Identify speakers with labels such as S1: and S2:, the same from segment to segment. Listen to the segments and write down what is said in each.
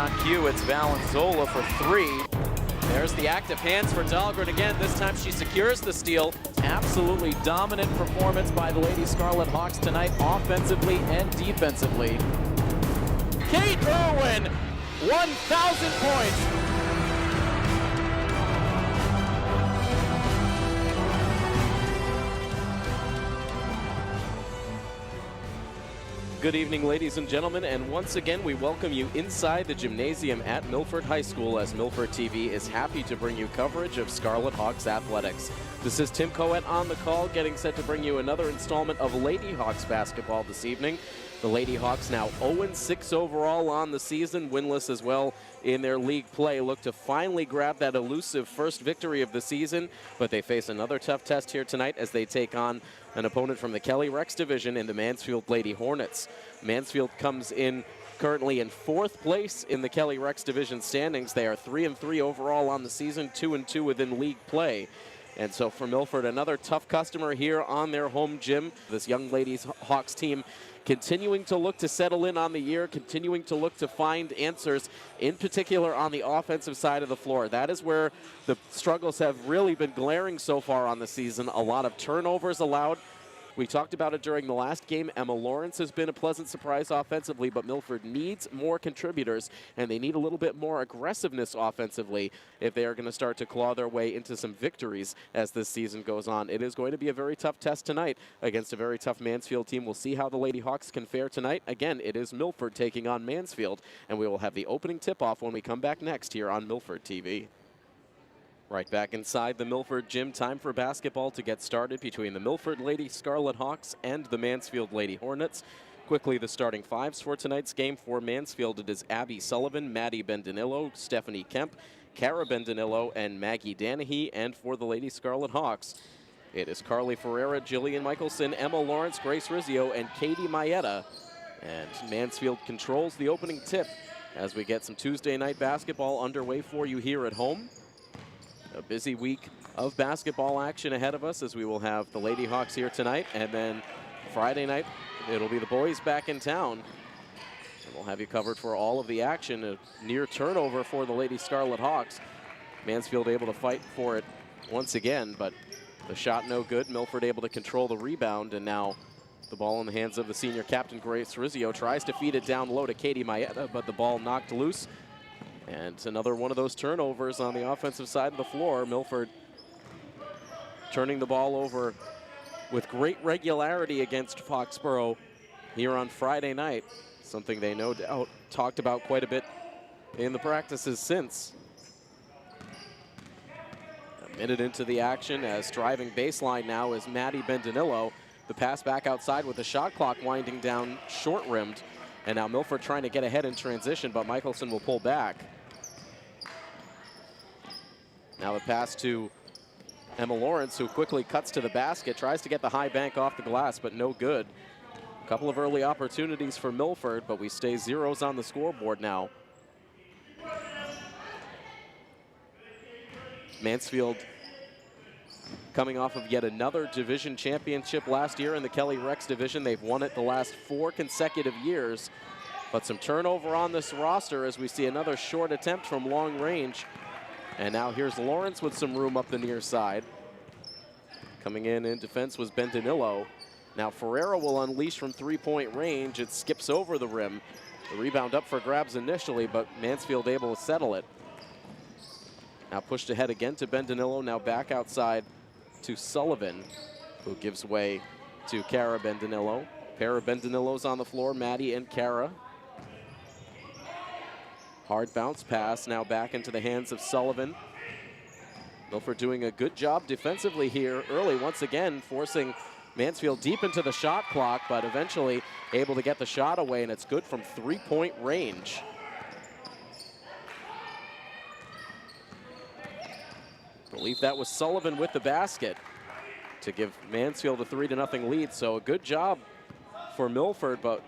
S1: on cue, it's Valenzola for 3. There's the active hands for Dahlgren again. This time she secures the steal. Absolutely dominant performance by the Lady Scarlet Hawks tonight, offensively and defensively. Kate Irwin, 1,000 points. Good evening, ladies and gentlemen, and once again we welcome you inside the gymnasium at Milford High School as Milford TV is happy to bring you coverage of Scarlet Hawks athletics. This is Tim Coet on the call, getting set to bring you another installment of Lady Hawks basketball this evening. The Lady Hawks now 0-6 overall on the season, winless as well in their league play. Look to finally grab that elusive first victory of the season, but they face another tough test here tonight as they take on an opponent from the Kelley-Rex Division in the Mansfield Lady Hornets. Mansfield comes in currently in 4th place in the Kelley-Rex Division standings. They are 3-3 overall on the season, 2-2 within league play. And so for Milford, another tough customer here on their home gym. This young ladies Hawks team continuing to look to settle in on the year, continuing to look to find answers, in particular on the offensive side of the floor. That is where the struggles have really been glaring so far on the season. A lot of turnovers allowed. We talked about it during the last game. Emma Lawrence has been a pleasant surprise offensively, but Milford needs more contributors, and they need a little bit more aggressiveness offensively if they are going to start to claw their way into some victories as this season goes on. It is going to be a very tough test tonight against a very tough Mansfield team. We'll see how the Lady Hawks can fare tonight. Again, it is Milford taking on Mansfield, and we will have the opening tip-off when we come back next here on Milford TV. Right back inside the Milford gym, time for basketball to get started between the Milford Lady Scarlet Hawks and the Mansfield Lady Hornets. Quickly, the starting fives for tonight's game. For Mansfield, it is Abby Sullivan, Maddie Bendinillo, Stephanie Kemp, Cara Bendinillo, and Maggie Danahy. And for the Lady Scarlet Hawks, it is Carly Ferreira, Jillian Michelson, Emma Lawrence, Grace Rizzio, and Katie Maeda. And Mansfield controls the opening tip as we get some Tuesday night basketball underway for you here at home. A busy week of basketball action ahead of us as we will have the Lady Hawks here tonight, and then Friday night it'll be the boys back in town. And we'll have you covered for all of the action. A near turnover for the Lady Scarlet Hawks. Mansfield able to fight for it once again, but the shot no good. Milford able to control the rebound, and now the ball in the hands of the senior captain, Grace Rizzio. Tries to feed it down low to Katie Maeda, but the ball knocked loose. And another one of those turnovers on the offensive side of the floor. Milford turning the ball over with great regularity against Foxborough here on Friday night. Something they no doubt talked about quite a bit in the practices since. A minute into the action as driving baseline now is Maddie Bendinillo. The pass back outside with the shot clock winding down short-rimmed. And now Milford trying to get ahead in transition, but Michelson will pull back. Now the pass to Emma Lawrence, who quickly cuts to the basket, tries to get the high bank off the glass, but no good. A couple of early opportunities for Milford, but we stay zeros on the scoreboard now. Mansfield coming off of yet another division championship last year in the Kelley-Rex Division. They've won it the last 4 consecutive years. But some turnover on this roster as we see another short attempt from long range. And now here's Lawrence with some room up the near side. Coming in defense was Bendinillo. Now Ferreira will unleash from 3-point range. It skips over the rim. The rebound up for grabs initially, but Mansfield able to settle it. Now pushed ahead again to Bendinillo, now back outside to Sullivan, who gives way to Cara Bendinillo. Pair of Bendinillos on the floor, Maddie and Cara. Hard bounce pass, now back into the hands of Sullivan. Milford doing a good job defensively here early, once again forcing Mansfield deep into the shot clock, but eventually able to get the shot away, and it's good from 3-point range. I believe that was Sullivan with the basket to give Mansfield a 3-0 lead. So a good job for Milford, but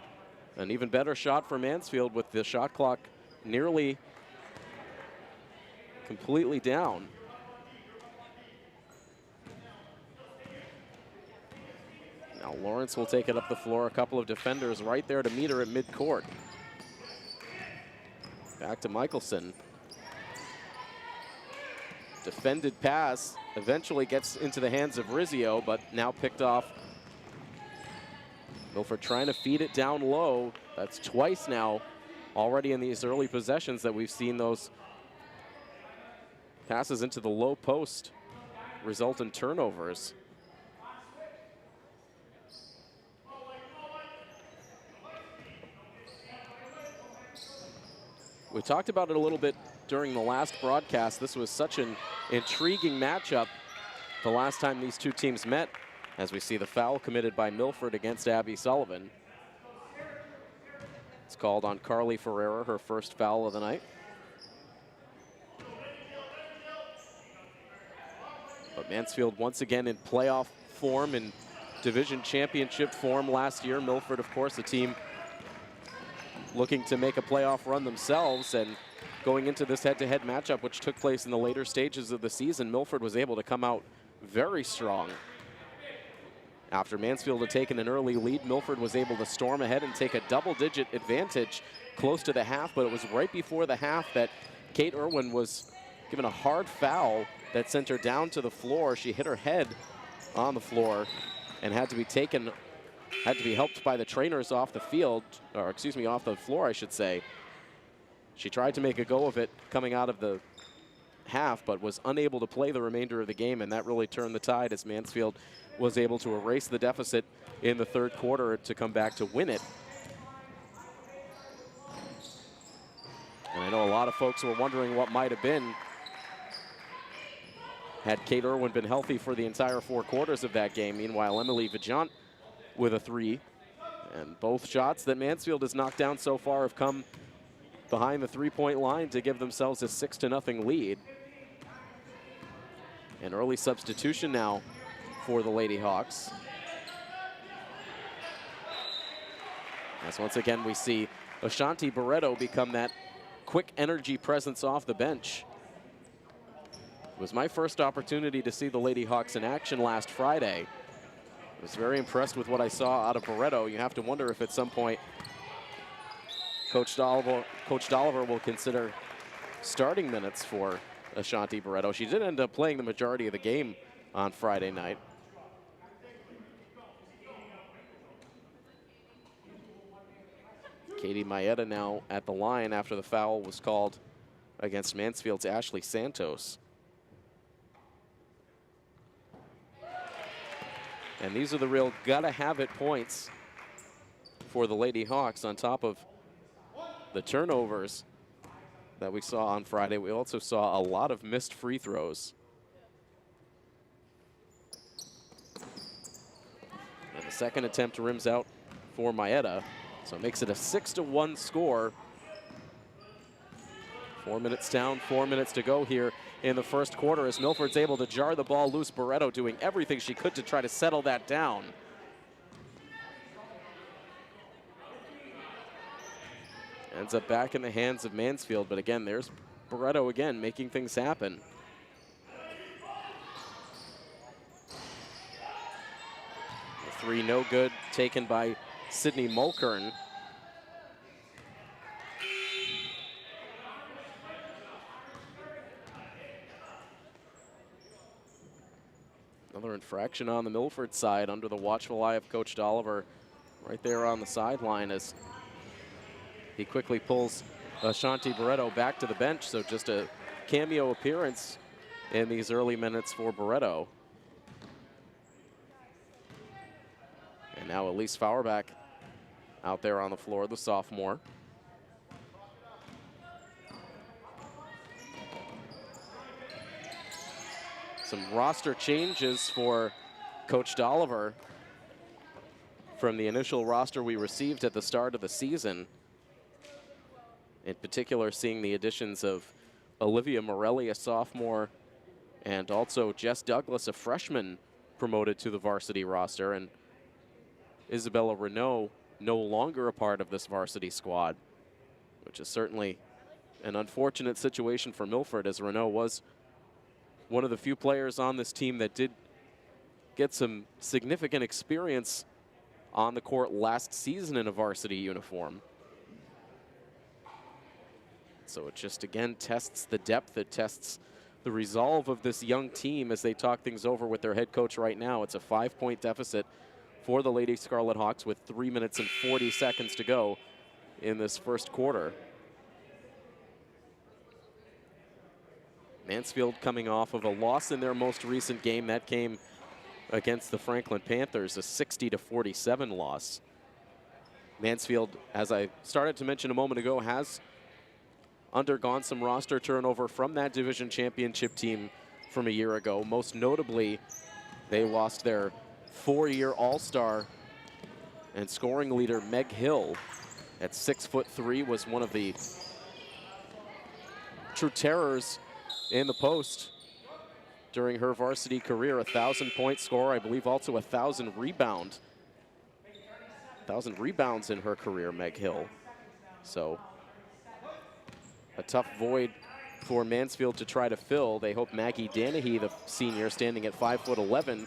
S1: an even better shot for Mansfield with the shot clock nearly completely down. Now Lawrence will take it up the floor. A couple of defenders right there to meet her at midcourt. Back to Michelson. Defended pass, eventually gets into the hands of Rizzio, but now picked off. Milford trying to feed it down low. That's twice now already in these early possessions that we've seen those passes into the low post result in turnovers. We talked about it a little bit during the last broadcast. This was such an intriguing matchup the last time these two teams met, as we see the foul committed by Milford against Abby Sullivan. It's called on Carly Ferreira, her first foul of the night. But Mansfield once again in playoff form and division championship form last year. Milford, of course, a team looking to make a playoff run themselves, and going into this head-to-head matchup, which took place in the later stages of the season, Milford was able to come out very strong. After Mansfield had taken an early lead, Milford was able to storm ahead and take a double-digit advantage close to the half, but it was right before the half that Kate Irwin was given a hard foul that sent her down to the floor. She hit her head on the floor and had to be helped by the trainers off the field, or excuse me, off the floor, I should say. She tried to make a go of it coming out of the half, but was unable to play the remainder of the game, and that really turned the tide as Mansfield was able to erase the deficit in the third quarter to come back to win it. And I know a lot of folks were wondering what might have been had Kate Irwin been healthy for the entire 4 quarters of that game. Meanwhile, Emily Vajant with a 3. And both shots that Mansfield has knocked down so far have come behind the 3-point line to give themselves a 6-0 lead. An early substitution now for the Lady Hawks. As once again we see Ashanti Barreto become that quick energy presence off the bench. It was my first opportunity to see the Lady Hawks in action last Friday. I was very impressed with what I saw out of Barreto. You have to wonder if at some point Coach Dolliver will consider starting minutes for Ashanti Barreto. She did end up playing the majority of the game on Friday night. Katie Maeda now at the line after the foul was called against Mansfield's Ashley Santos. And these are the real gotta-have-it points for the Lady Hawks on top of the turnovers that we saw on Friday. We also saw a lot of missed free throws. And the second attempt rims out for Maeda, so it makes it a 6-1 score. 4 minutes down, 4 minutes to go here in the first quarter as Milford's able to jar the ball loose. Barreto doing everything she could to try to settle that down. Ends up back in the hands of Mansfield, but again, there's Barreto again making things happen. The 3 no good, taken by Sydney Mulkern. Another infraction on the Milford side under the watchful eye of Coach Dolliver right there on the sideline as he quickly pulls Ashanti Barreto back to the bench. So just a cameo appearance in these early minutes for Barreto. And now Elise Fauerbach out there on the floor, the sophomore. Some roster changes for Coach Dolliver from the initial roster we received at the start of the season. In particular, seeing the additions of Olivia Morelli, a sophomore, and also Jess Douglas, a freshman, promoted to the varsity roster, and Isabella Renault no longer a part of this varsity squad, which is certainly an unfortunate situation for Milford, as Renault was one of the few players on this team that did get some significant experience on the court last season in a varsity uniform. So it just, again, tests the depth. It tests the resolve of this young team as they talk things over with their head coach right now. It's a 5-point deficit for the Lady Scarlet Hawks with 3 minutes and 40 seconds to go in this first quarter. Mansfield coming off of a loss in their most recent game. That came against the Franklin Panthers, a 60-47 loss. Mansfield, as I started to mention a moment ago, has undergone some roster turnover from that division championship team from a year ago. Most notably, they lost their 4-year All-Star and scoring leader Meg Hill at 6'3", was one of the true terrors in the post during her varsity career. 1,000-point scorer, I believe also 1,000 rebounds in her career, Meg Hill. So a tough void for Mansfield to try to fill. They hope Maggie Danahy, the senior, standing at 5'11",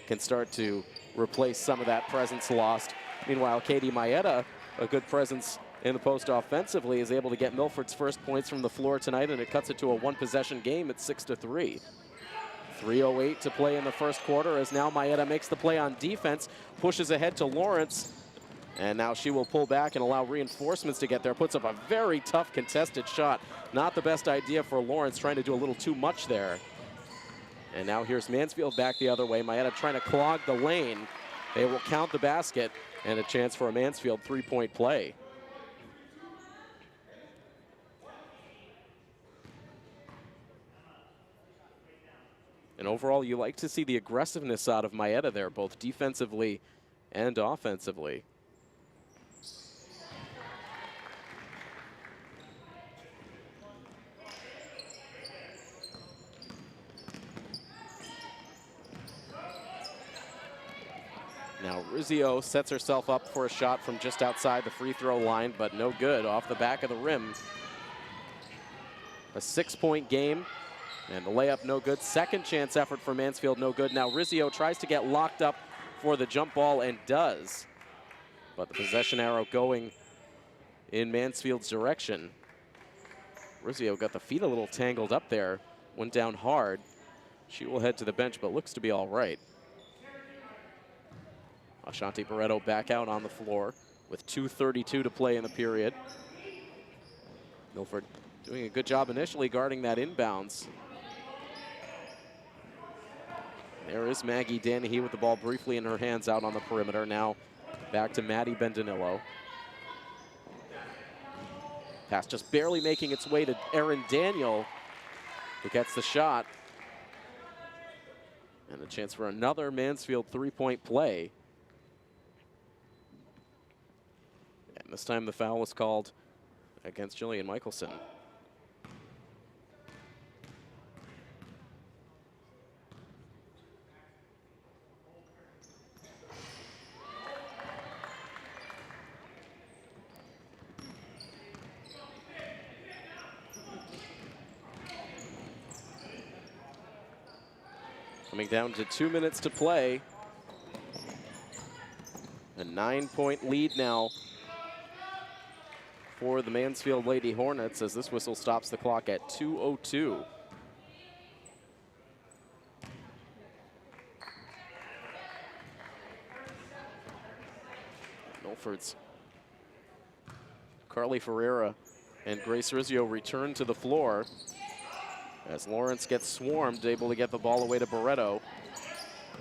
S1: can start to replace some of that presence lost. Meanwhile, Katie Maeda, a good presence in the post offensively, is able to get Milford's first points from the floor tonight, and it cuts it to a one-possession game at 6-3. 3:08 to play in the first quarter as now Maeda makes the play on defense, pushes ahead to Lawrence, and now she will pull back and allow reinforcements to get there. Puts up a very tough contested shot. Not the best idea for Lawrence, trying to do a little too much there. And now here's Mansfield back the other way. Maeda trying to clog the lane. They will count the basket, and a chance for a Mansfield three-point play. And overall, you like to see the aggressiveness out of Maeda there, both defensively and offensively. Now Rizzio sets herself up for a shot from just outside the free throw line, but no good, off the back of the rim. A 6-point game. And the layup no good. Second chance effort for Mansfield, no good. Now Rizzio tries to get locked up for the jump ball and does. But the possession arrow going in Mansfield's direction. Rizzio got the feet a little tangled up there. Went down hard. She will head to the bench, but looks to be all right. Ashanti Barreto back out on the floor with 2:32 to play in the period. Milford doing a good job initially guarding that inbounds. There is Maggie Danahy with the ball briefly in her hands out on the perimeter. Now back to Maddie Bendanillo. Pass just barely making its way to Erin Daniel, who gets the shot. And a chance for another Mansfield three-point play. And this time the foul was called against Jillian Michelson. Coming down to 2 minutes to play. A 9-point lead now for the Mansfield Lady Hornets as this whistle stops the clock at 2:02. Milford's Carly Ferreira and Grace Rizzio return to the floor as Lawrence gets swarmed, able to get the ball away to Barreto.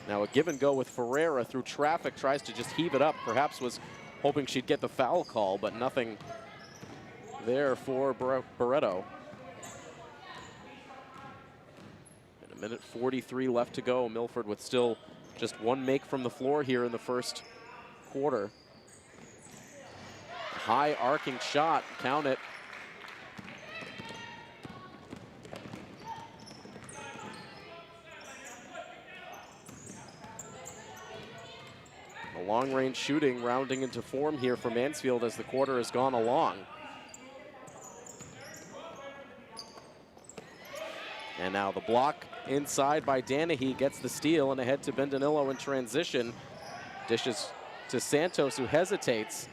S1: Now a give and go with Ferreira through traffic, tries to just heave it up. Perhaps was hoping she'd get the foul call, but nothing there for Barreto. And 1:43 left to go. Milford with still just one make from the floor here in the first quarter. High arcing shot, count it. Long-range shooting rounding into form here for Mansfield as the quarter has gone along. And now the block inside by Danahy gets the steal and ahead to Bendanillo in transition. Dishes to Santos, who hesitates.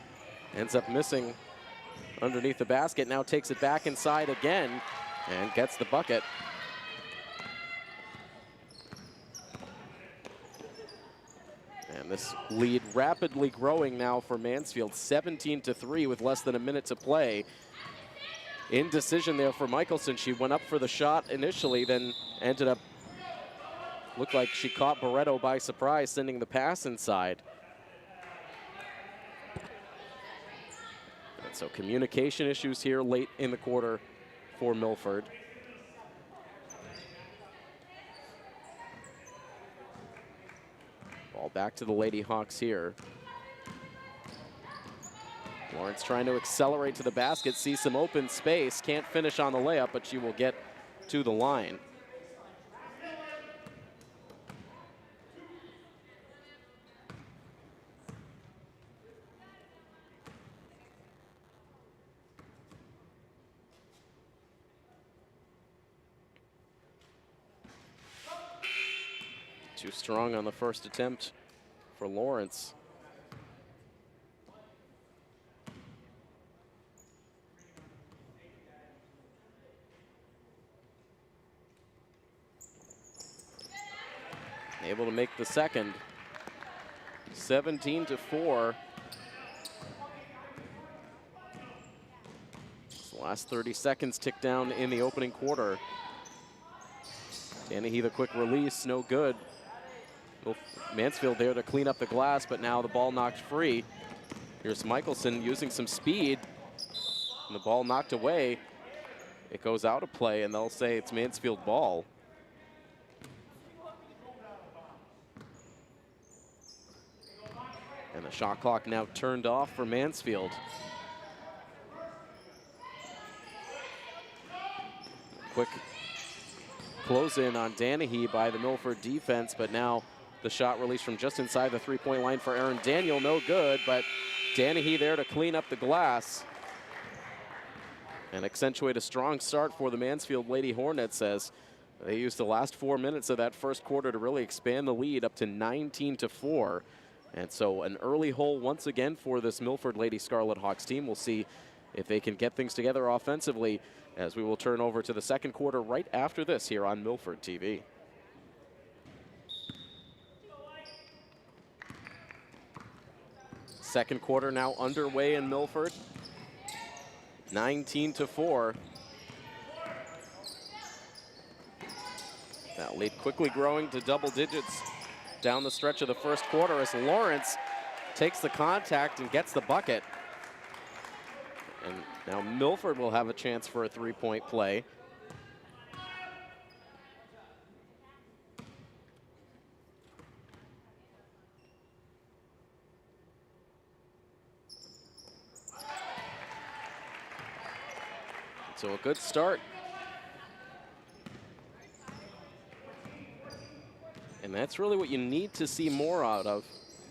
S1: Ends up missing underneath the basket, now takes it back inside again and gets the bucket. And this lead rapidly growing now for Mansfield, 17-3 with less than a minute to play. Indecision there for Michelson. She went up for the shot initially, then ended up, looked like she caught Barreto by surprise, sending the pass inside. And so communication issues here late in the quarter for Milford. Ball back to the Lady Hawks here. Lawrence trying to accelerate to the basket, sees some open space, can't finish on the layup, but she will get to the line. Too strong on the first attempt for Lawrence. Able to make the second. 17-4. The last 30 seconds tick down in the opening quarter. Danahy, the quick release, no good. Mansfield there to clean up the glass, but now the ball knocked free. Here's Michelson using some speed. And the ball knocked away. It goes out of play, and they'll say it's Mansfield ball. And the shot clock now turned off for Mansfield. Quick close in on Danahy by the Milford defense, but now the shot release from just inside the three-point line for Aaron Daniel, no good, but Danahy there to clean up the glass and accentuate a strong start for the Mansfield Lady Hornets, as they used the last 4 minutes of that first quarter to really expand the lead up to 19-4. And so an early hole once again for this Milford Lady Scarlet Hawks team. We'll see if they can get things together offensively as we will turn over to the second quarter right after this here on Milford TV. Second quarter now underway in Milford. 19-4. That lead quickly growing to double digits down the stretch of the first quarter as Lawrence takes the contact and gets the bucket. And now Milford will have a chance for a three-point play. So a good start. And that's really what you need to see more out of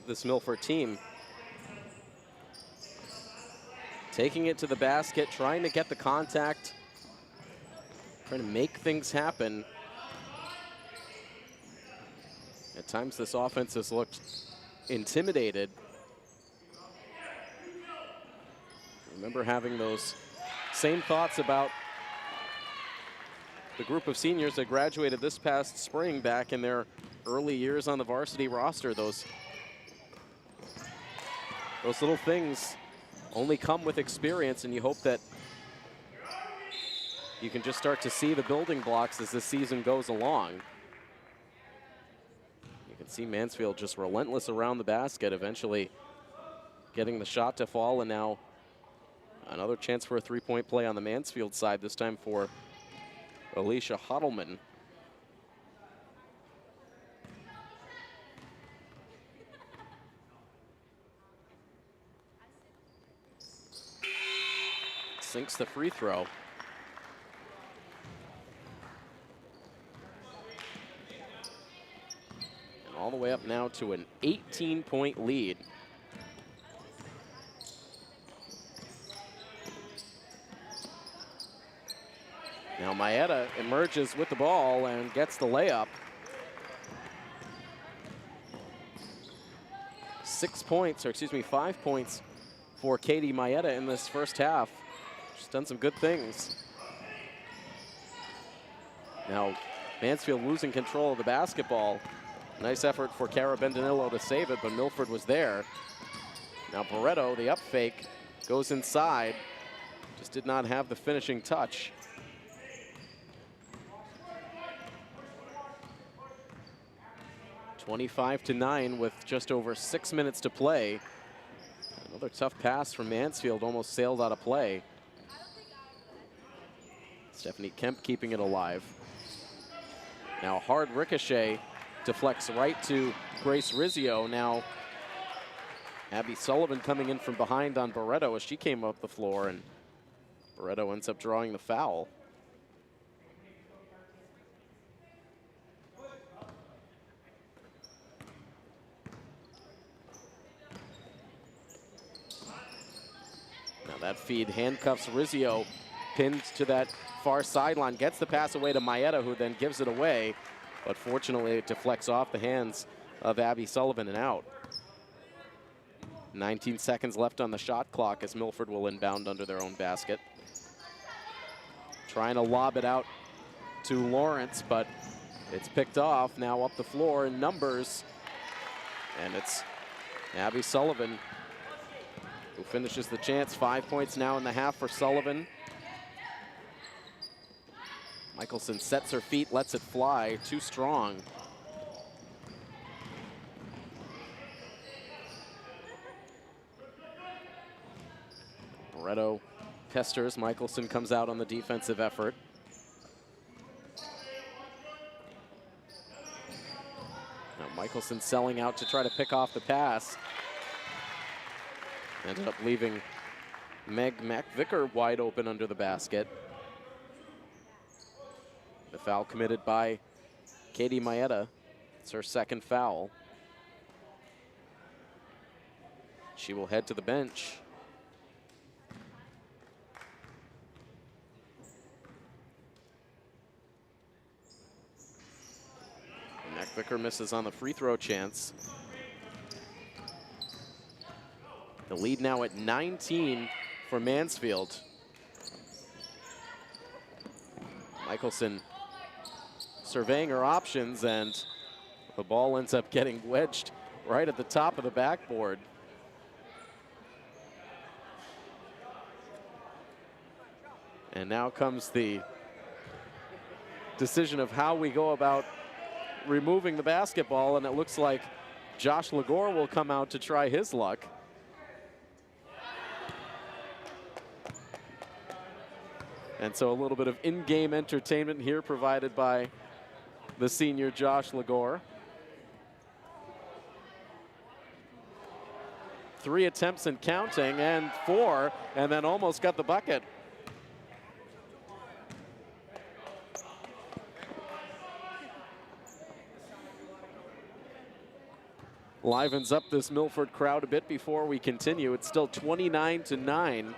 S1: this Milford team. Taking it to the basket, trying to get the contact, trying to make things happen. At times this offense has looked intimidated. Remember having those same thoughts about the group of seniors that graduated this past spring back in their early years on the varsity roster. Those little things only come with experience, and you hope that you can just start to see the building blocks as this season goes along. You can see Mansfield just relentless around the basket, eventually getting the shot to fall, and now another chance for a three-point play on the Mansfield side, this time for Alicia Hottleman. Sinks the free throw. And all the way up now to an 18-point lead. Now Maeda emerges with the ball and gets the layup. 6 points, or excuse me, 5 points for Katie Maeda in this first half. She's done some good things. Now, Mansfield losing control of the basketball. Nice effort for Cara Bendinillo to save it, but Milford was there. Now Barreto, the up fake, goes inside. Just did not have the finishing touch. (25-9) with just over 6 minutes to play. Another tough pass from Mansfield, almost sailed out of play. Stephanie Kemp keeping it alive. Now hard ricochet deflects right to Grace Rizzio. Now Abby Sullivan coming in from behind on Barreto as she came up the floor, and Barreto ends up drawing the foul. Now that feed handcuffs Rizzio, pinned to that far sideline, gets the pass away to Maeda, who then gives it away. But fortunately, it deflects off the hands of Abby Sullivan and out. 19 seconds left on the shot clock as Milford will inbound under their own basket. Trying to lob it out to Lawrence, but it's picked off. Now up the floor in numbers. And it's Abby Sullivan who finishes the chance. 5 points now in the half for Sullivan. Michelson sets her feet, lets it fly, too strong. Barreto pesters, Michelson comes out on the defensive effort. Now Michelson selling out to try to pick off the pass. Ended up leaving Meg McVicker wide open under the basket. The foul committed by Katie Maeda. It's her second foul. She will head to the bench. McVicker misses on the free throw chance. The lead now at 19 for Mansfield. Michelson surveying her options, and the ball ends up getting wedged right at the top of the backboard. And now comes the decision of how we go about removing the basketball, and it looks like Josh Legore will come out to try his luck. And so a little bit of in-game entertainment here provided by the senior Josh Legore. 3 attempts and counting, and 4, and then almost got the bucket. Livens up this Milford crowd a bit before we continue. It's still 29-9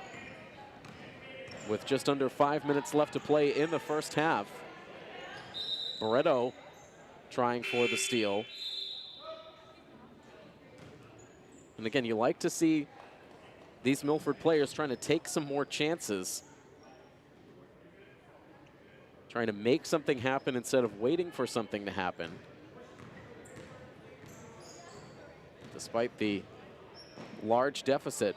S1: with just under 5 minutes left to play in the first half. Barreto trying for the steal. And again, you like to see these Milford players trying to take some more chances, trying to make something happen instead of waiting for something to happen. Despite the large deficit.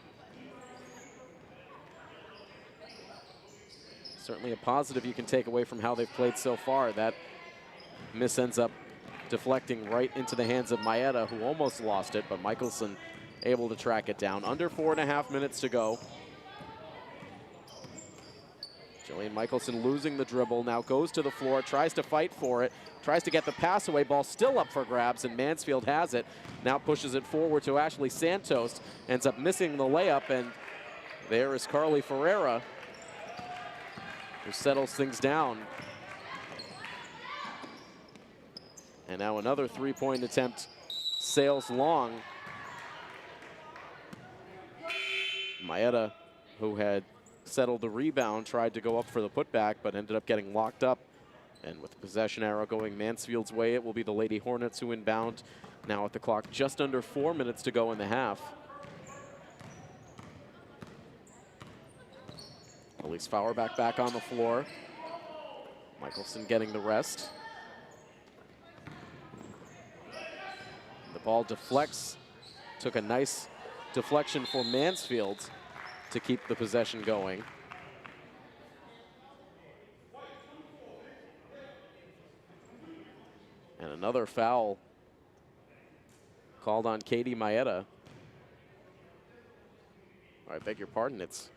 S1: Certainly a positive you can take away from how they've played so far. That miss ends up deflecting right into the hands of Maeda, who almost lost it, but Michelson able to track it down. Under 4.5 minutes to go. Jillian Michelson losing the dribble, now goes to the floor, tries to fight for it, tries to get the pass away, ball still up for grabs, and Mansfield has it. Now pushes it forward to Ashley Santos, ends up missing the layup, and there is Carly Ferreira, who settles things down. And now another three-point attempt sails long. Maeda, who had settled the rebound, tried to go up for the putback, but ended up getting locked up. And with the possession arrow going Mansfield's way, it will be the Lady Hornets who inbound. Now at the clock, just under 4 minutes to go in the half. Release Fauerbach back on the floor. Michelson getting the rest. The ball deflects. Took a nice deflection for Mansfield to keep the possession going. And another foul called on Katie Maeda. I beg your pardon, it's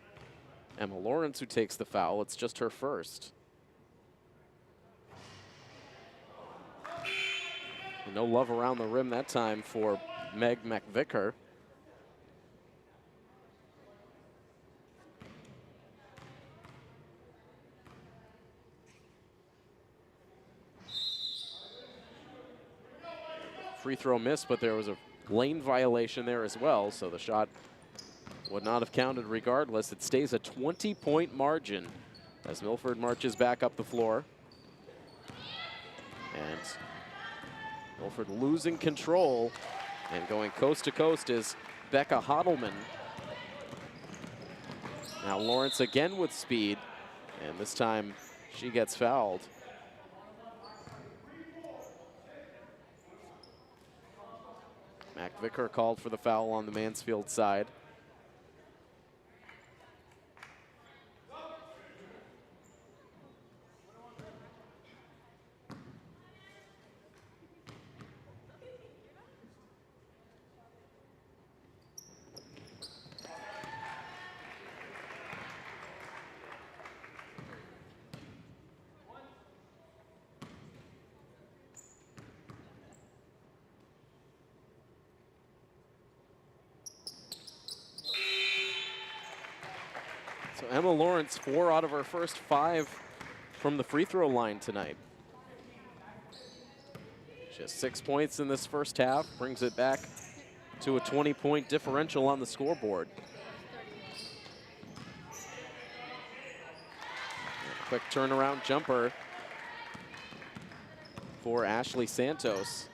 S1: Emma Lawrence who takes the foul. It's just her first. And no love around the rim that time for Meg McVicker. Free throw miss, but there was a lane violation there as well, so the shot would not have counted regardless. It stays a 20-point margin as Milford marches back up the floor. And Milford losing control, and going coast to coast is Becca Hodelman. Now Lawrence again with speed, and this time she gets fouled. McVicker called for the foul on the Mansfield side. So Emma Lawrence, 4 out of her first 5 from the free throw line tonight. She has 6 points in this first half, brings it back to a 20-point differential on the scoreboard. A quick turnaround jumper for Ashley Santos.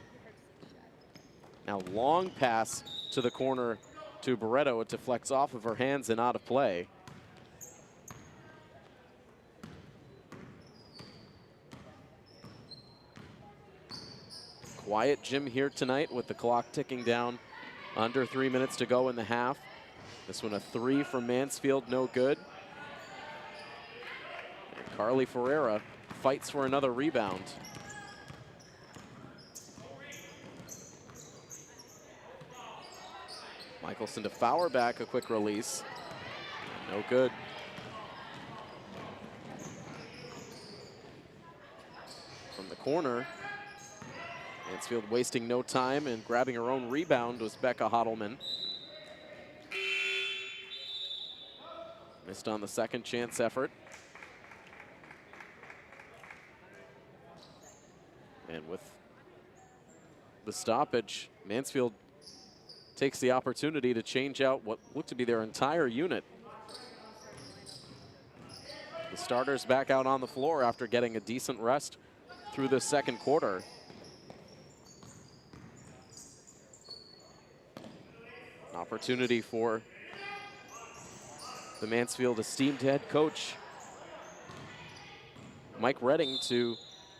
S1: Now long pass to the corner to Barreto. It deflects off of her hands and out of play. Quiet gym here tonight with the clock ticking down. Under 3 minutes to go in the half. This one a 3 from Mansfield, no good. And Carly Ferreira fights for another rebound. Michelson to Fauerbach, a quick release. No good. From the corner, Mansfield wasting no time and grabbing her own rebound was Becca Hodelman. Missed on the second chance effort. And with the stoppage, Mansfield takes the opportunity to change out what looked to be their entire unit. The starters back out on the floor after getting a decent rest through the second quarter. An opportunity for the Mansfield esteemed head coach Mike Redding to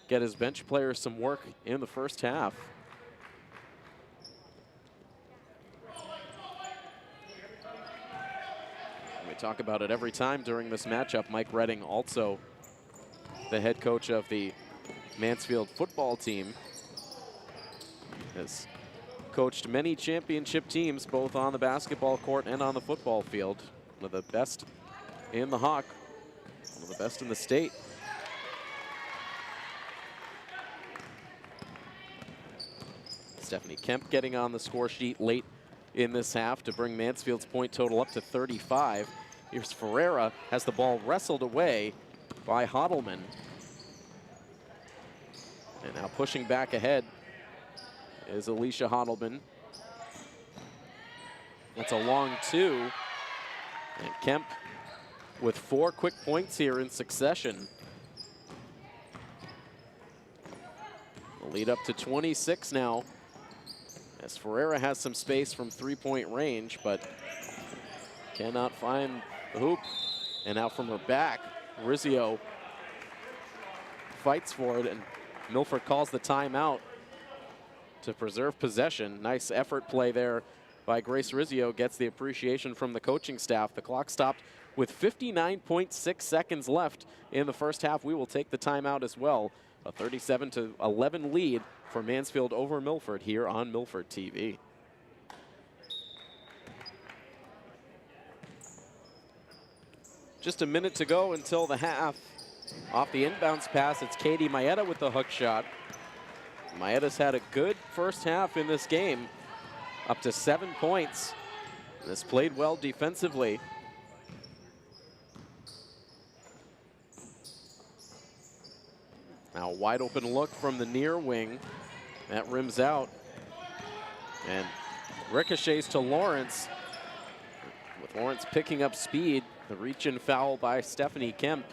S1: get his bench players some work in the first half. We talk about it every time during this matchup. Mike Redding, also the head coach of the Mansfield football team, has coached many championship teams both on the basketball court and on the football field. One of the best in the Hawk, one of the best in the state. Stephanie Kemp getting on the score sheet late in this half to bring Mansfield's point total up to 35. Here's Ferreira, has the ball wrestled away by Hodelman. And now pushing back ahead is Alicia Hodelman. That's a long 2. And Kemp with 4 quick points here in succession. The lead up to 26 now, as Ferreira has some space from 3-point range, but cannot find the hoop. And now from her back, Rizzio fights for it, and Milford calls the timeout to preserve possession. Nice effort play there by Grace Rizzio, gets the appreciation from the coaching staff. The clock stopped with 59.6 seconds left in the first half. We will take the timeout as well. A 37-11 lead for Mansfield over Milford here on Milford TV. Just a minute to go until the half. Off the inbounds pass, it's Katie Maeda with the hook shot. Maeda's had a good first half in this game, up to 7 points. Has played well defensively. Now a wide open look from the near wing. That rims out. And ricochets to Lawrence. With Lawrence picking up speed, the reach-in foul by Stephanie Kemp.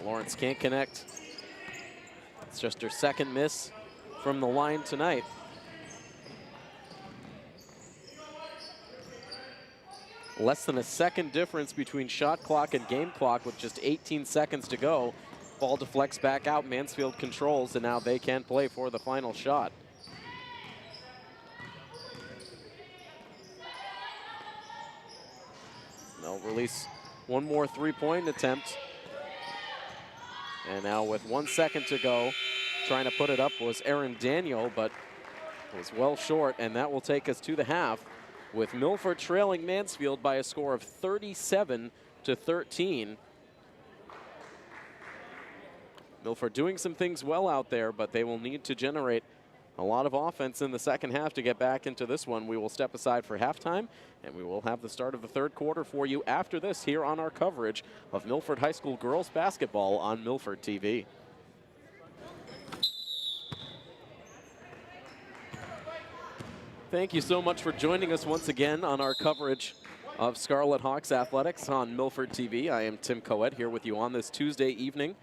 S1: Lawrence can't connect. It's just her second miss from the line tonight. Less than a second difference between shot clock and game clock with just 18 seconds to go. Ball deflects back out, Mansfield controls, and now they can play for the final shot. They'll release one more three-point attempt. And now with 1 second to go, trying to put it up was Erin Daniel, but was well short, and that will take us to the half with Milford trailing Mansfield by a score of 37-13. Milford doing some things well out there, but they will need to generate a lot of offense in the second half to get back into this one. We will step aside for halftime, and we will have the start of the third quarter for you after this here on our coverage of Milford High School girls basketball on Milford TV. Thank you so much for joining us once again on our coverage of Scarlet Hawks athletics on Milford TV. I am Tim Coet here with you on this Tuesday evening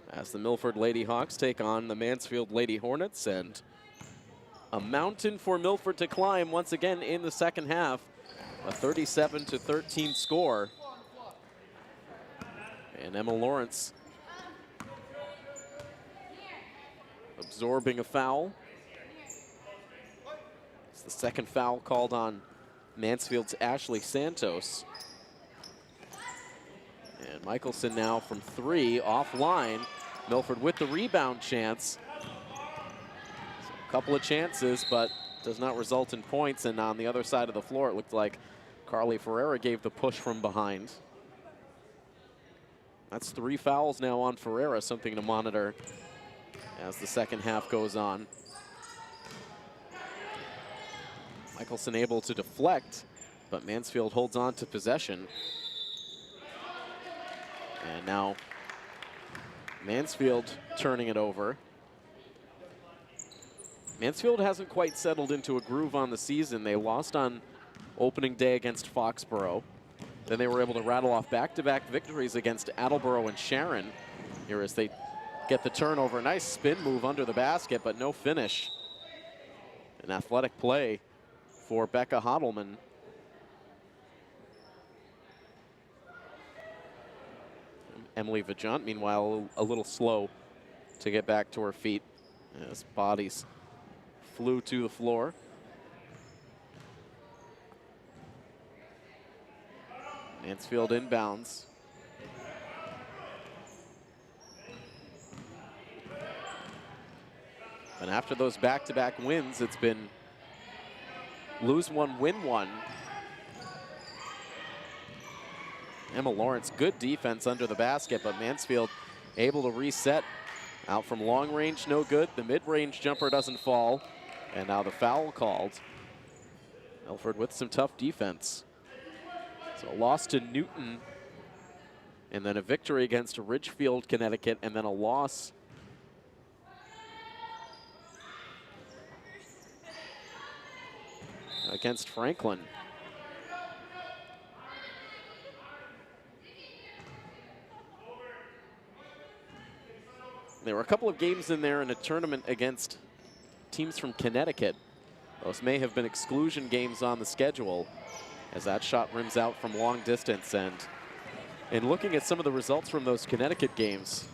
S1: as the Milford Lady Hawks take on the Mansfield Lady Hornets, and a mountain for Milford to climb once again in the second half. A 37-13 score. And Emma Lawrence absorbing a foul. It's the second foul called on Mansfield's Ashley Santos. And Michelson now from three, offline. Milford with the rebound chance. So a couple of chances, but does not result in points. And on the other side of the floor, it looked like Carly Ferreira gave the push from behind. That's 3 fouls now on Ferreira, something to monitor as the second half goes on. Michelson able to deflect, but Mansfield holds on to possession. And now Mansfield turning it over. Mansfield hasn't quite settled into a groove on the season. They lost on opening day against Foxborough. Then they were able to rattle off back-to-back victories against Attleboro and Sharon. Here as they get the turnover. Nice spin move under the basket, but no finish. An athletic play for Becca Hodelman. Emily Vajant, meanwhile, a little slow to get back to her feet as bodies flew to the floor. Mansfield inbounds. And after those back-to-back wins, it's been lose one, win one. Emma Lawrence, good defense under the basket, but Mansfield able to reset. Out from long range, no good. The mid-range jumper doesn't fall. And now the foul called. Milford with some tough defense. So a loss to Newton, and then a victory against Ridgefield, Connecticut, and then a loss against Franklin. There were a couple of games in there in a tournament against teams from Connecticut. Those may have been exclusion games on the schedule, as that shot rims out from long distance. And in looking at some of the results from those Connecticut games,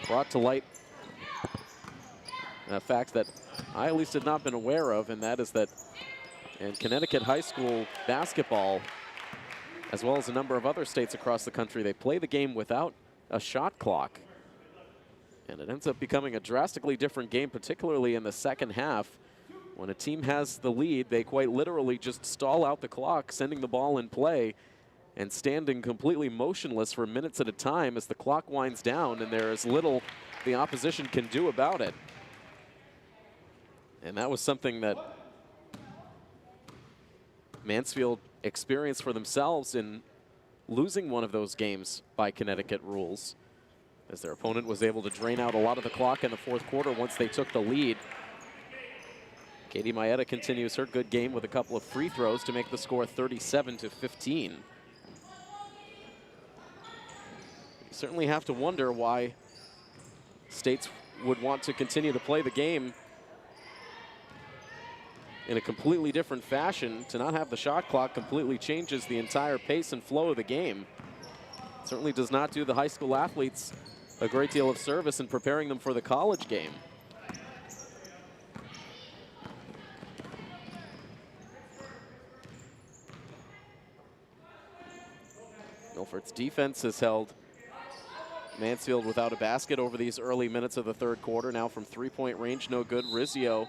S1: brought to light a fact that I at least had not been aware of, and that is that in Connecticut high school basketball, as well as a number of other states across the country, they play the game without a shot clock. And it ends up becoming a drastically different game, particularly in the second half. When a team has the lead, they quite literally just stall out the clock, sending the ball in play and standing completely motionless for minutes at a time as the clock winds down, and there is little the opposition can do about it. And that was something that Mansfield experienced for themselves in losing one of those games by Connecticut rules, as their opponent was able to drain out a lot of the clock in the fourth quarter once they took the lead. Katie Maeda continues her good game with a couple of free throws to make the score 37-15. You certainly have to wonder why states would want to continue to play the game in a completely different fashion. To not have the shot clock completely changes the entire pace and flow of the game. It certainly does not do the high school athletes a great deal of service in preparing them for the college game. Milford's defense has held Mansfield without a basket over these early minutes of the third quarter. Now from three-point range, no good. Rizzio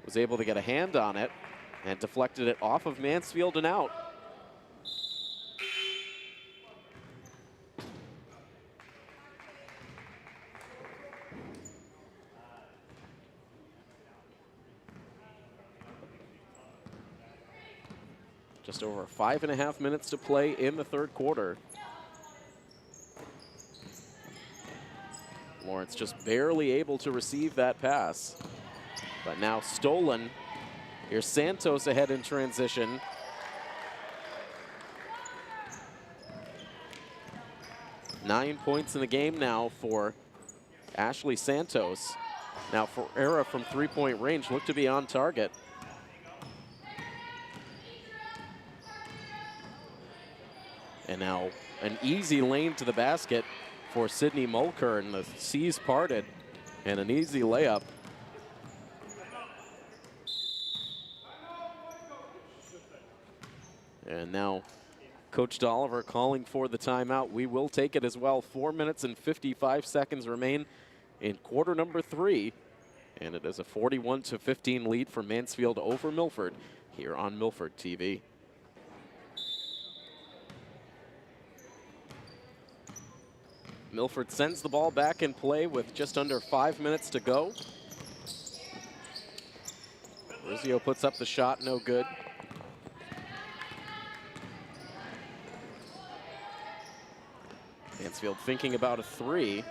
S1: was able to get a hand on it and deflected it off of Mansfield and out. Just over 5.5 minutes to play in the third quarter. Lawrence just barely able to receive that pass, but now stolen. Here's Santos ahead in transition. Nine points in the game now for Ashley Santos. Now Ferreira from three-point range looked to be on target. And now an easy lane to the basket for Sydney Mulkern. The seas parted and an easy layup. And now Coach Dolliver calling for the timeout. We will take it as well. 4 minutes and 55 seconds remain in quarter number 3. And it is a 41-15 lead for Mansfield over Milford here on Milford TV. Milford sends the ball back in play with just under 5 minutes to go. Rizzio puts up the shot, no good. Mansfield thinking about a three.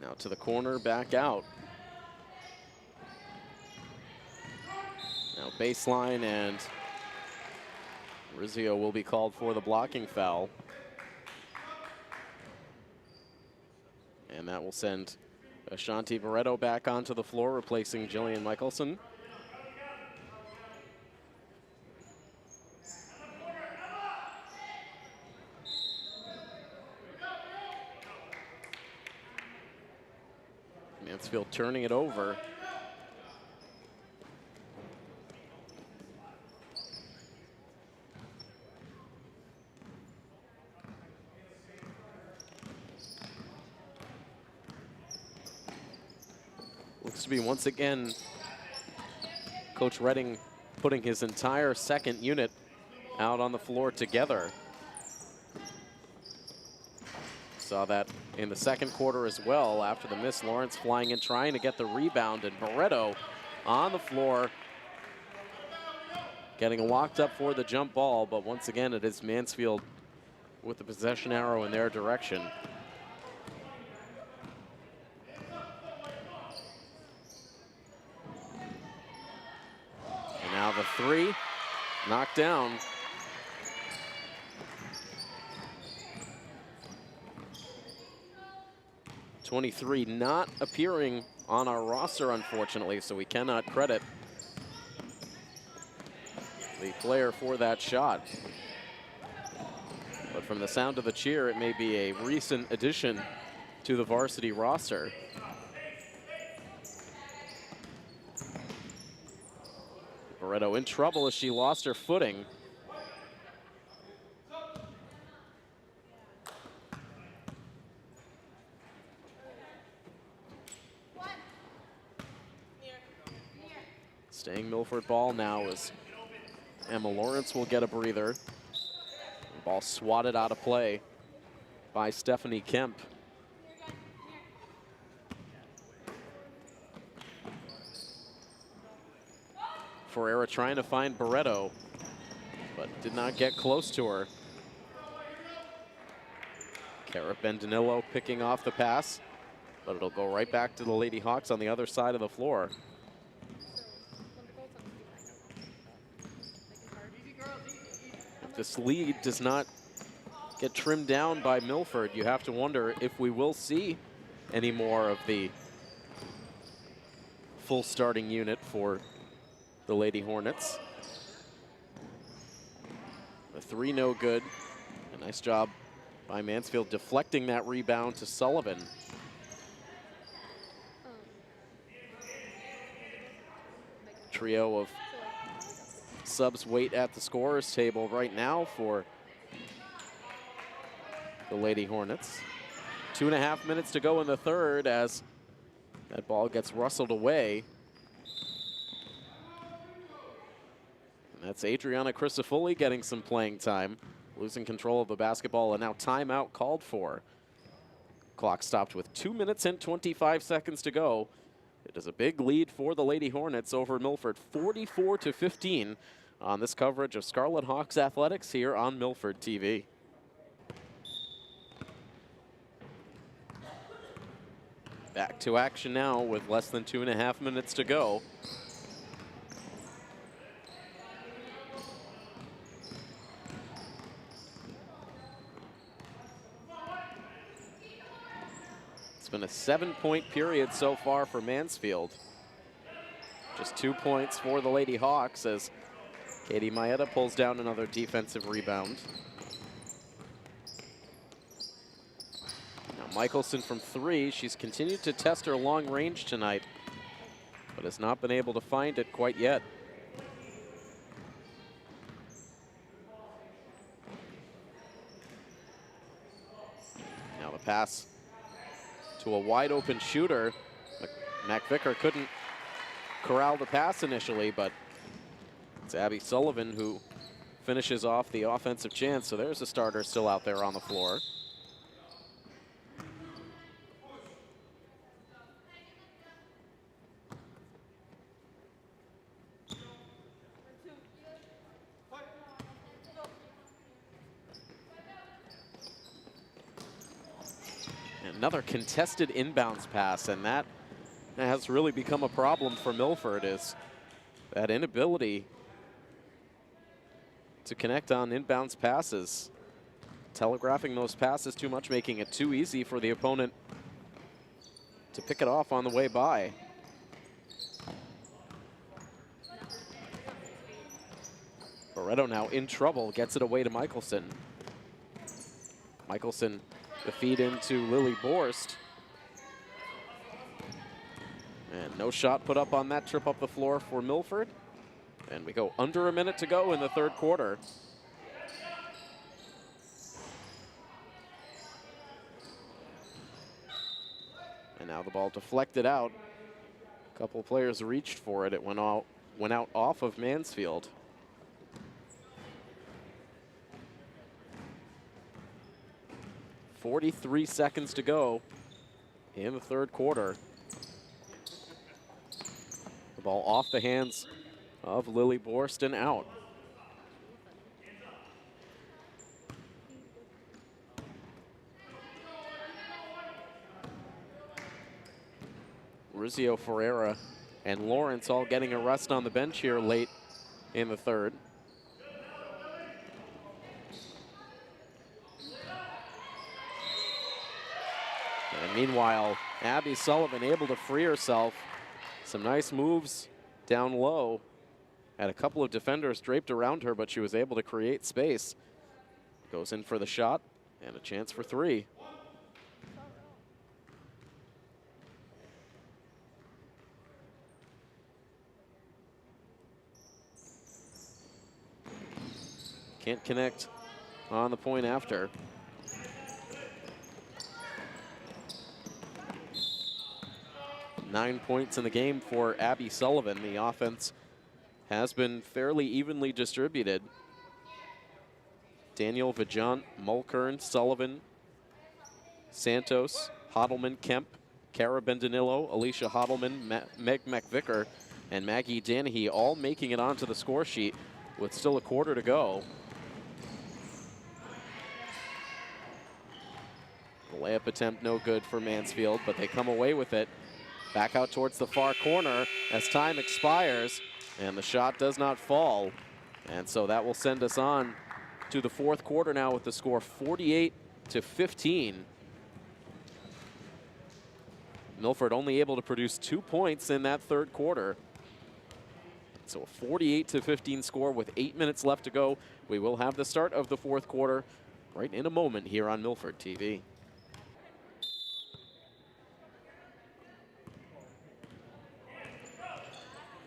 S1: Now to the corner, back out. Now baseline, and Rizzio will be called for the blocking foul. And that will send Ashanti Barreto back onto the floor, replacing Jillian Michelson. Mansfield turning it over. Looks to be once again Coach Redding putting his entire second unit out on the floor together. Saw that in the second quarter as well after the miss. Lawrence flying in, trying to get the rebound, and Barreto on the floor getting locked up for the jump ball, but once again it is Mansfield with the possession arrow in their direction. And now the three knocked down. 23 not appearing on our roster, unfortunately, so we cannot credit the player for that shot. But from the sound of the cheer, it may be a recent addition to the varsity roster. Barreto in trouble as she lost her footing. Staying Milford ball now as Emma Lawrence will get a breather. The ball swatted out of play by Stephanie Kemp. Ferreira trying to find Barreto, but did not get close to her. Cara Bendanillo picking off the pass, but it'll go right back to the Lady Hawks on the other side of the floor. This lead does not get trimmed down by Milford. You have to wonder if we will see any more of the full starting unit for the Lady Hornets. A 3 no good. A nice job by Mansfield deflecting that rebound to Sullivan. Trio of subs wait at the scorer's table right now for the Lady Hornets. 2.5 minutes to go in the third as that ball gets rustled away. And that's Adriana Crisafulli getting some playing time, losing control of the basketball, and now timeout called for. Clock stopped with 2 minutes and 25 seconds to go. It is a big lead for the Lady Hornets over Milford, 44-15 on this coverage of Scarlet Hawks athletics here on Milford TV. Back to action now with less than 2.5 minutes to go. It's been a 7-point period so far for Mansfield. Just 2 points for the Lady Hawks as Katie Maeda pulls down another defensive rebound. Now Michelson from 3. She's continued to test her long range tonight, but has not been able to find it quite yet. Now the pass to a wide open shooter. McVicker couldn't corral the pass initially, but it's Abby Sullivan who finishes off the offensive chance. So there's a starter still out there on the floor. Another contested inbounds pass, and that has really become a problem for Milford, is that inability to connect on inbounds passes. Telegraphing those passes too much, making it too easy for the opponent to pick it off on the way by. Barreto now in trouble, gets it away to Michelson. Michelson, the feed into Lily Borst. And no shot put up on that trip up the floor for Milford. And we go under a minute to go in the third quarter. And now the ball deflected out. A couple of players reached for it. It went out off of Mansfield. .43 seconds to go in the third quarter. The ball off the hands of Lily Borst and out. Rizio Ferreira and Lawrence all getting a rest on the bench here late in the third. And meanwhile, Abby Sullivan able to free herself. Some nice moves down low. Had a couple of defenders draped around her, but she was able to create space. Goes in for the shot and a chance for three. Can't connect on the point after. Nine points in the game for Abby Sullivan. The offense has been fairly evenly distributed. Daniel, Vajant, Mulkern, Sullivan, Santos, Hodelman, Kemp, Cara Bendanillo, Alicia Hodelman, Meg McVicker, and Maggie Danahy all making it onto the score sheet with still a quarter to go. The layup attempt no good for Mansfield, but they come away with it. Back out towards the far corner as time expires, and the shot does not fall. And so that will send us on to the fourth quarter now with the score 48-15. Milford only able to produce 2 points in that third quarter. So a 48-15 score with 8 minutes left to go. We will have the start of the fourth quarter right in a moment here on Milford TV.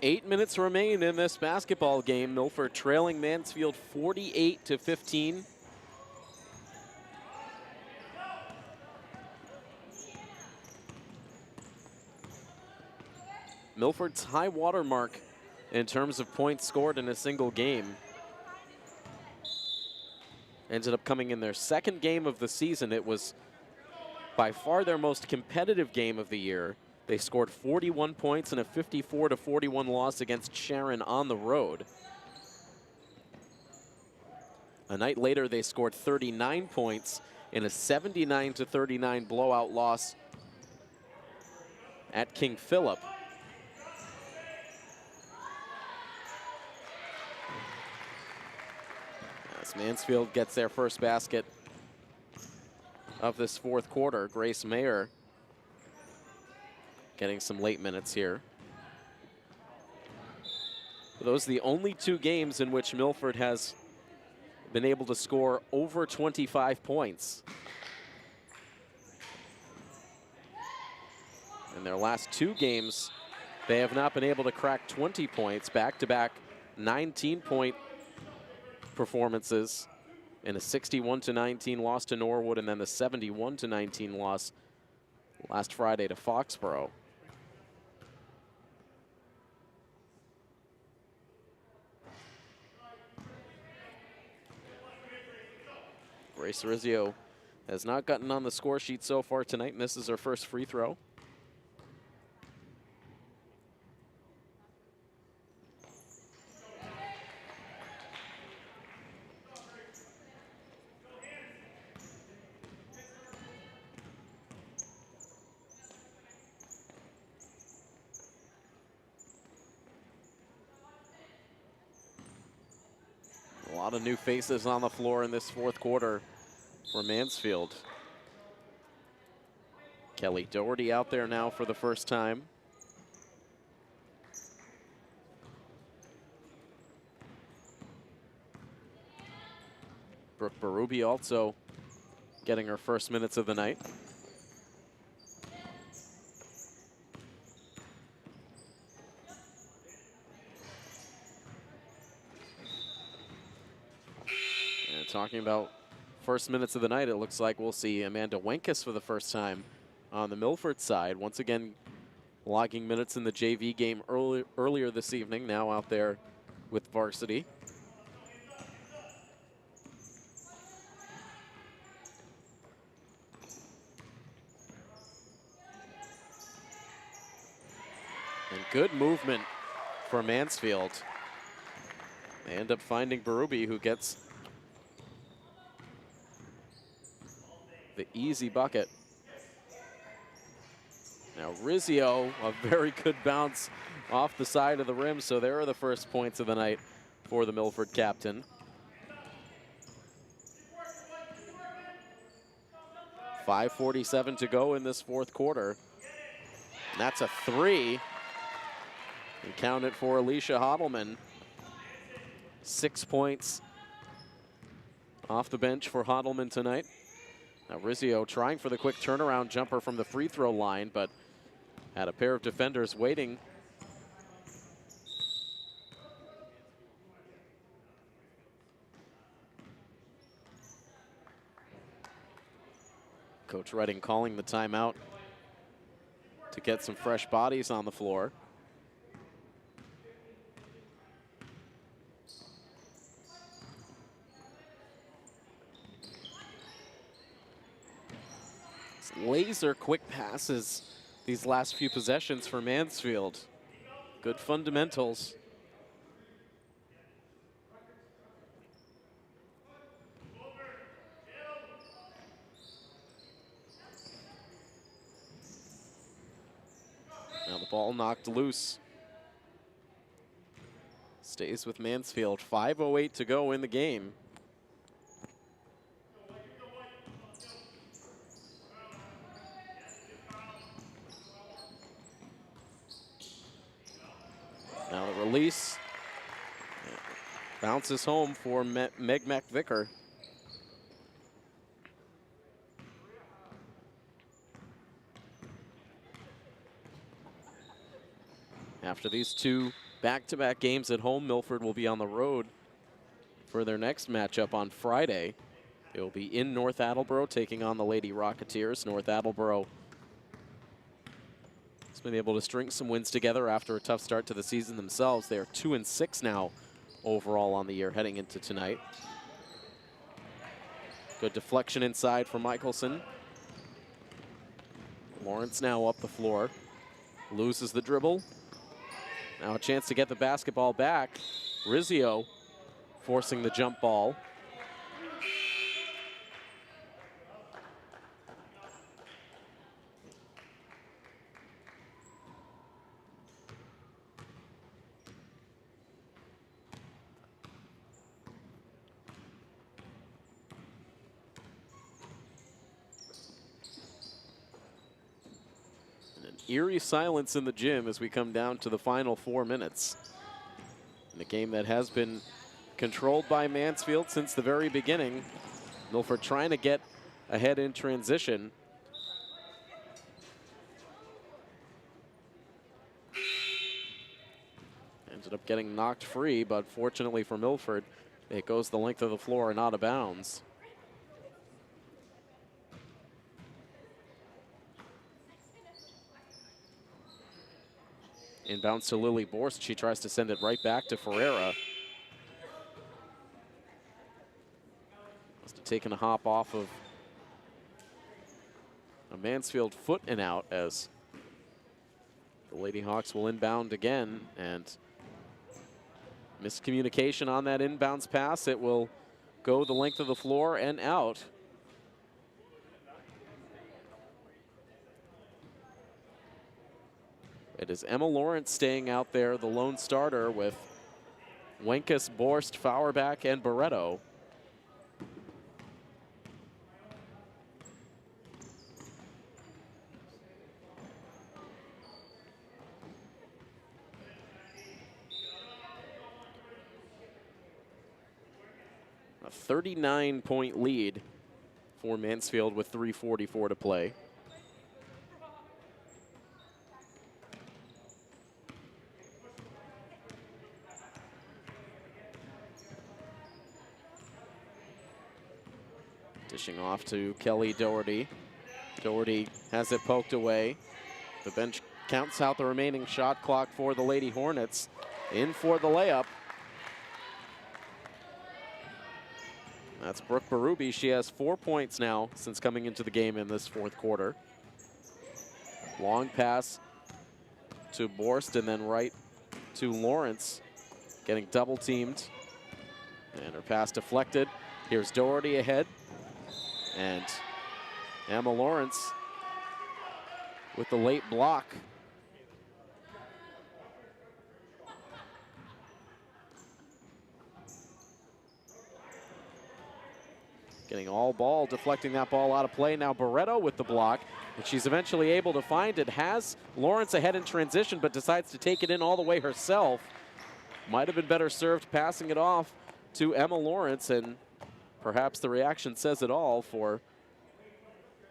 S1: Eight minutes remain in this basketball game. Milford trailing Mansfield 48-15. Milford's high water mark in terms of points scored in a single game ended up coming in their second game of the season. It was by far their most competitive game of the year. They scored 41 points in a 54-41 loss against Sharon on the road. A night later, they scored 39 points in a 79-39 blowout loss at King Philip. As Mansfield gets their first basket of this fourth quarter, Grace Mayer getting some late minutes here. Those are the only two games in which Milford has been able to score over 25 points. In their last two games, they have not been able to crack 20 points. Back-to-back 19-point performances in a 61-19 loss to Norwood, and then the 71-19 loss last Friday to Foxborough. Grace Rizzio has not gotten on the score sheet so far tonight. Misses her first free throw. A lot of new faces on the floor in this fourth quarter for Mansfield. Kelly Doherty out there now for the first time. Brooke Berube also getting her first minutes of the night. And talking about first minutes of the night, it looks like we'll see Amanda Wenkus for the first time on the Milford side. Once again, logging minutes in the JV game earlier this evening, now out there with varsity. And good movement for Mansfield. They end up finding Berube, who gets the easy bucket. Now Rizzio, a very good bounce off the side of the rim, so there are the first points of the night for the Milford captain. 5:47 to go in this fourth quarter. And that's a three. And count it for Alicia Hodelman. 6 points off the bench for Hodelman tonight. Now Rizzio trying for the quick turnaround jumper from the free throw line, but had a pair of defenders waiting. Coach Redding calling the timeout to get some fresh bodies on the floor. Laser quick passes these last few possessions for Mansfield. Good fundamentals. Now the ball knocked loose. Stays with Mansfield. 5:08 to go in the game. Now the release bounces home for Meg McVicker. After these two back-to-back games at home, Milford will be on the road for their next matchup on Friday. They will be in North Attleboro taking on the Lady Rocketeers. North Attleboro has been able to string some wins together after a tough start to the season themselves. They are 2-6 now overall on the year heading into tonight. Good deflection inside from Michelson. Lawrence now up the floor. Loses the dribble. Now a chance to get the basketball back. Rizzio forcing the jump ball. Eerie silence in the gym as we come down to the final 4 minutes. In a game that has been controlled by Mansfield since the very beginning. Milford trying to get ahead in transition. Ended up getting knocked free, but fortunately for Milford, it goes the length of the floor and out of bounds. Inbounds to Lily Borst. She tries to send it right back to Ferreira. Must have taken a hop off of a Mansfield foot and out as the Lady Hawks will inbound again, and miscommunication on that inbounds pass. It will go the length of the floor and out. It is Emma Lawrence staying out there, the lone starter, with Wenkus, Borst, Fauerbach, and Barreto. A 39-point lead for Mansfield with 3:44 to play. Dishing off to Kelly Doherty. Doherty has it poked away. The bench counts out the remaining shot clock for the Lady Hornets. In for the layup. That's Brooke Berube. She has 4 points now since coming into the game in this fourth quarter. Long pass to Borst and then right to Lawrence. Getting double teamed. And her pass deflected. Here's Doherty ahead. And Emma Lawrence with the late block. getting all ball, deflecting that ball out of play. Now Barreto with the block, and she's eventually able to find it. Has Lawrence ahead in transition, but decides to take it in all the way herself. Might have been better served passing it off to Emma Lawrence, and perhaps the reaction says it all for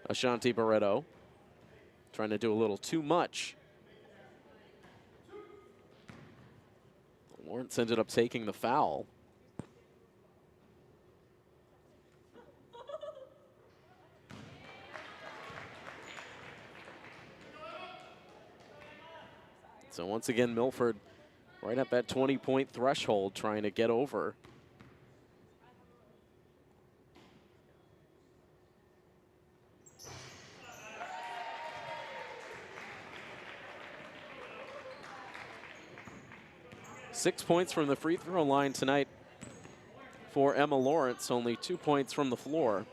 S1: Ashanti Barreto. Trying to do a little too much. Lawrence ended up taking the foul. So once again, Milford right at that 20-point threshold, trying to get over. Six points from the free throw line tonight for Emma Lawrence, only 2 points from the floor.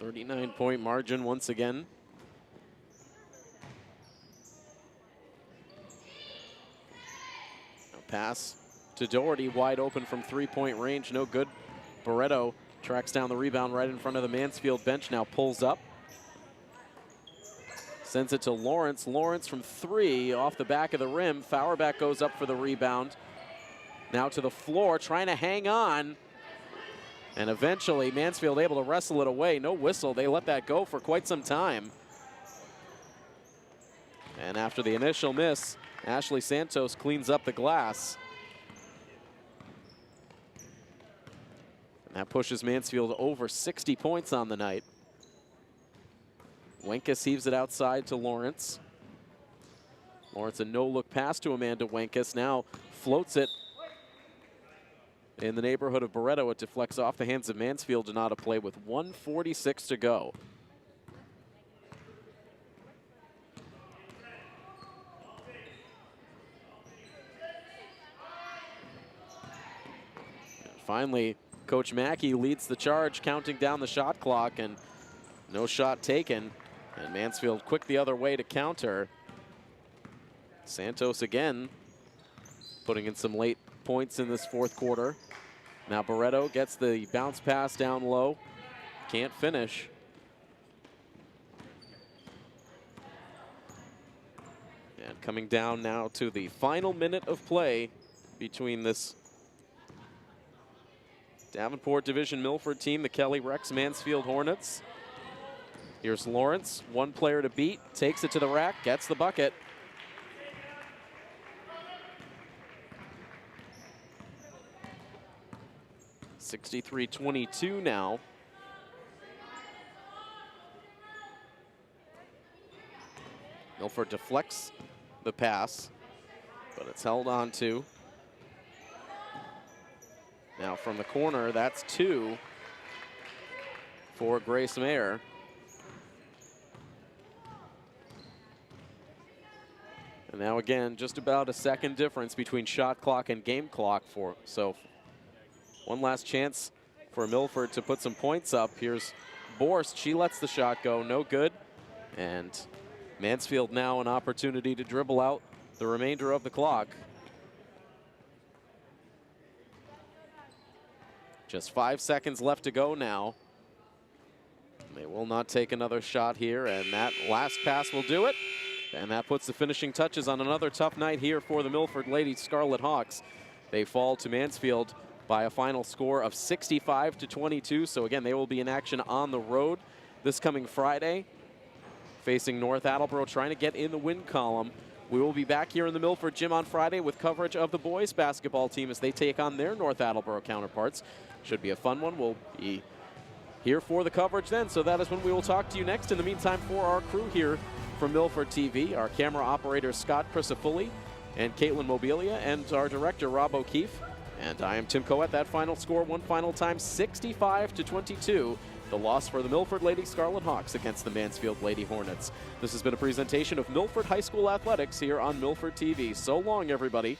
S1: .39 margin once again. A pass to Doherty, wide open from three-point range, no good. Barreto tracks down the rebound right in front of the Mansfield bench, now pulls up. Sends it to Lawrence. Lawrence from three off the back of the rim. Fauerbach goes up for the rebound. Now to the floor, trying to hang on. And eventually Mansfield able to wrestle it away. No whistle. They let that go for quite some time. And after the initial miss, Ashley Santos cleans up the glass. And that pushes Mansfield over 60 points on the night. Wenkes heaves it outside to Lawrence. Lawrence a no-look pass to Amanda Wenkes. Now floats it in the neighborhood of Barreto. It deflects off the hands of Mansfield and out of play with 1:46 to go. And finally, Coach Mackey leads the charge, counting down the shot clock, and no shot taken. And Mansfield quick the other way to counter. Santos again putting in some late points in this fourth quarter. Now Barreto gets the bounce pass down low. Can't finish. And coming down now to the final minute of play between this Davenport Division Milford team, the Kelley-Rex Mansfield Hornets. Here's Lawrence, one player to beat, takes it to the rack, gets the bucket. (63-22) now. Milford deflects the pass, but it's held on to. Now from the corner, that's two for Grace Mayer. And now again, just about a second difference between shot clock and game clock. So one last chance for Milford to put some points up. Here's Borst, she lets the shot go, no good. And Mansfield now an opportunity to dribble out the remainder of the clock. Just 5 seconds left to go now. They will not take another shot here, and that last pass will do it. And that puts the finishing touches on another tough night here for the Milford Lady Scarlet Hawks. They fall to Mansfield by a final score of 65-22. So again, they will be in action on the road this coming Friday, facing North Attleboro, trying to get in the win column. We will be back here in the Milford Gym on Friday with coverage of the boys basketball team as they take on their North Attleboro counterparts. Should be a fun one. We'll be here for the coverage then. So that is when we will talk to you next. In the meantime, for our crew here from Milford TV, our camera operator Scott Crisafulli and Caitlin Mobilia, and our director Rob O'Keefe. And I am Tim Coet. That final score one final time, 65-22. The loss for the Milford Lady Scarlet Hawks against the Mansfield Lady Hornets. This has been a presentation of Milford High School Athletics here on Milford TV. So long, everybody.